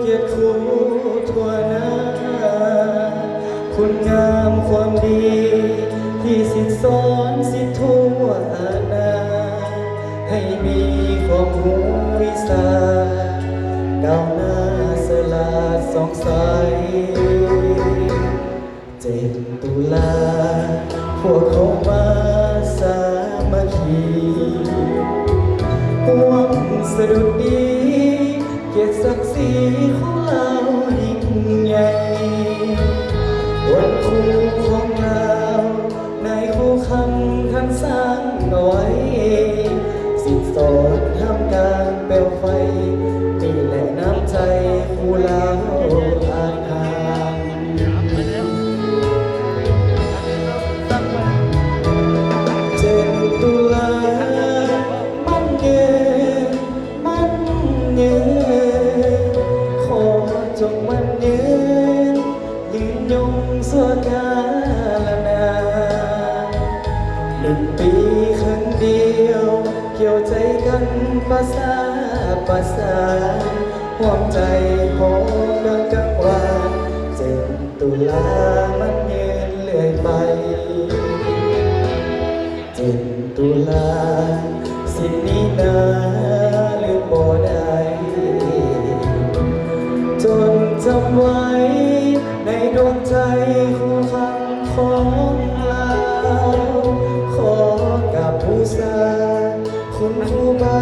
เกียรติครูทั่วหน้าคุณงามความดีที่สิทธิสอนสิทธิทั่วอาณาให้มีความรู้วิสาก้าวหน้าสลาดสองใส7 ตุลาพวกเขามาสามัคคีห่วงสะดุดดีเกียรติศักดิ์ศรีของเรายิ่งใหญ่วันครูของเราในครูคำท่านสร้างเอาไว้สิทธิสอนทำการเปลวไฟนี่แหละน้ำใจครูเราอาณาตุลามันเยืนมันยืนขอจงมันยืนยืนยงสัวกาลนา1 ปีครั้งเดียวเกี่ยวใจกันประสานห่วงใจของเรื่องกังวาน7 ตุลามันยืนเรื่อยไป7 ตุลาสิ่งนี้นาลืมบ่ได้จนจำไว้ในดวงใจคู่คำของเราขอกับผู้สาคุณครูบา